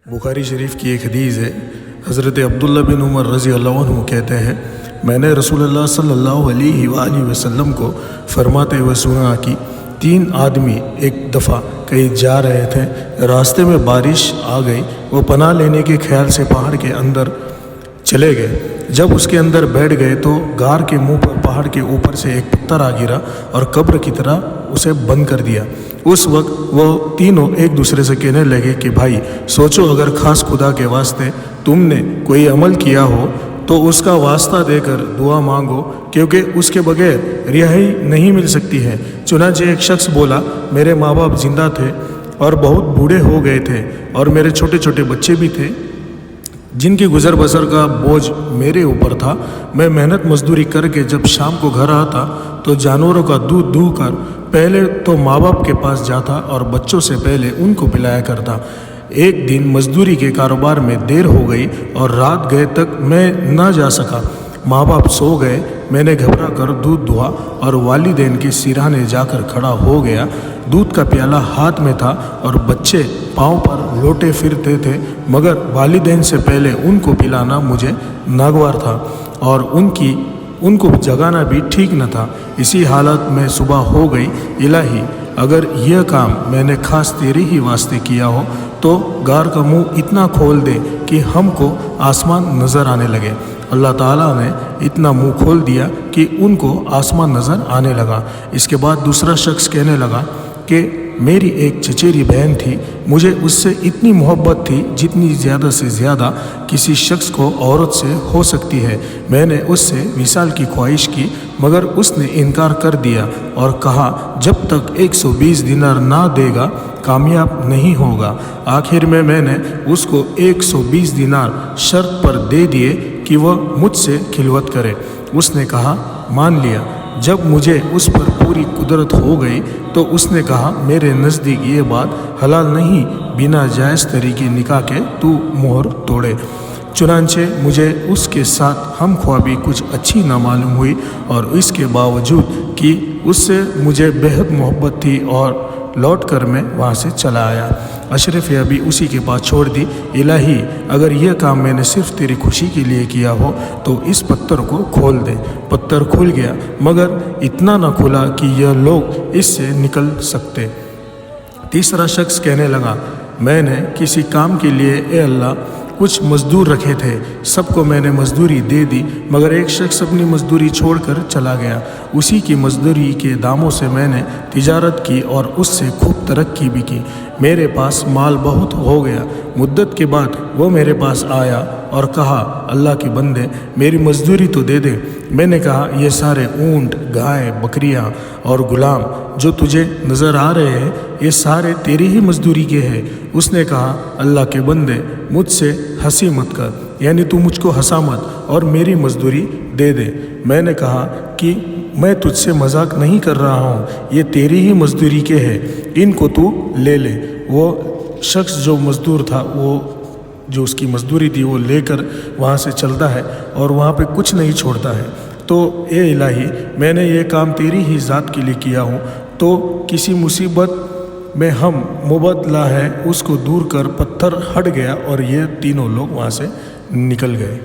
बुखारी शरीफ की एक हदीस है। हज़रत अब्दुल्ला बिन उमर रज़ी अल्लाह अन्हु कहते हैं, मैंने रसूलुल्लाह सल्लल्लाहु अलैहि वसल्लम को फरमाते हुए सुना कि 3 आदमी एक दफ़ा कहीं जा रहे थे, रास्ते में बारिश आ गई। वो पनाह लेने के ख्याल से पहाड़ के अंदर चले गए। जब उसके अंदर बैठ गए तो गार के मुंह पर पहाड़ के ऊपर से एक पत्थर आ गिरा और कब्र की तरह उसे बंद कर दिया। उस वक्त वो तीनों एक दूसरे से कहने लगे कि भाई सोचो, अगर खास खुदा के वास्ते तुमने कोई अमल किया हो तो उसका वास्ता देकर दुआ मांगो, क्योंकि उसके बगैर रिहाई नहीं मिल सकती है। चुनांचे एक शख्स बोला, मेरे माँ बाप जिंदा थे और बहुत बूढ़े हो गए थे और मेरे छोटे छोटे बच्चे भी थे जिनकी गुजर बसर का बोझ मेरे ऊपर था। मैं मेहनत मजदूरी करके जब शाम को घर आता तो जानवरों का दूध दूह कर पहले तो माँ बाप के पास जाता और बच्चों से पहले उनको पिलाया करता। एक दिन मजदूरी के कारोबार में देर हो गई और रात गए तक मैं ना जा सका। माँ बाप सो गए। मैंने घबरा कर दूध दुआ और वालिदैन के सिरहाने जाकर खड़ा हो गया। दूध का प्याला हाथ में था और बच्चे पाँव पर लौटे फिरते थे, मगर वालिदैन से पहले उनको पिलाना मुझे नागवार था और उनको जगाना भी ठीक न था। इसी हालत में सुबह हो गई। इलाही, अगर यह काम मैंने खास तेरे ही वास्ते किया हो तो गार का मुंह इतना खोल दे कि हमको आसमान नज़र आने लगे। अल्लाह ताला ने इतना मुंह खोल दिया कि उनको आसमान नज़र आने लगा। इसके बाद दूसरा शख्स कहने लगा कि मेरी एक चचेरी बहन थी, मुझे उससे इतनी मोहब्बत थी जितनी ज़्यादा से ज़्यादा किसी शख्स को औरत से हो सकती है। मैंने उससे विसाल की ख्वाहिश की, मगर उसने इनकार कर दिया और कहा जब तक 120 दिनार ना देगा कामयाब नहीं होगा। आखिर में मैंने उसको 120 दिनार शर्त पर दे दिए कि वह मुझसे खिलवत करे। उसने कहा मान लिया। जब मुझे उस पर पूरी कुदरत हो गई तो उसने कहा मेरे नज़दीक ये बात हलाल नहीं, बिना जायज़ तरीके निकाह के तू मोहर तोड़े। चुनांचे मुझे उसके साथ हम ख्वाबी कुछ अच्छी ना मालूम हुई और इसके बावजूद कि उससे मुझे बेहद मोहब्बत थी और लौट कर मैं वहाँ से चला आया। अशरफ अभी उसी के पास छोड़ दी। इलाही, अगर यह काम मैंने सिर्फ तेरी खुशी के लिए किया हो तो इस पत्थर को खोल दे। पत्थर खुल गया, मगर इतना न खुला कि यह लोग इससे निकल सकते। तीसरा शख्स कहने लगा, मैंने किसी काम के लिए ए अल्लाह कुछ मजदूर रखे थे, सबको मैंने मजदूरी दे दी, मगर एक शख्स अपनी मजदूरी छोड़कर चला गया। उसी की मजदूरी के दामों से मैंने तिजारत की और उससे खूब तरक्की भी की। मेरे पास माल बहुत हो गया। मुद्दत के बाद वो मेरे पास आया और कहा, अल्लाह के बंदे मेरी मजदूरी तो दे दे। मैंने कहा, ये सारे ऊंट, गाय, बकरियां और गुलाम जो तुझे नज़र आ रहे हैं ये सारे तेरी ही मजदूरी के हैं। उसने कहा, अल्लाह के बंदे मुझसे हंसी मत कर, यानी तू मुझको हंसा मत और मेरी मजदूरी दे दे। मैंने कहा कि मैं तुझसे मजाक नहीं कर रहा हूँ, ये तेरी ही मजदूरी के हैं, इनको तू ले ले। वो शख्स जो मजदूर था, वो जो उसकी मजदूरी थी वो लेकर वहाँ से चलता है और वहाँ पे कुछ नहीं छोड़ता है। तो ए इलाही, मैंने ये काम तेरी ही ज़ात के लिए किया हूँ, तो किसी मुसीबत में हम मुबदला है उसको दूर कर पत्थर हट गया और ये तीनों लोग वहाँ से निकल गए।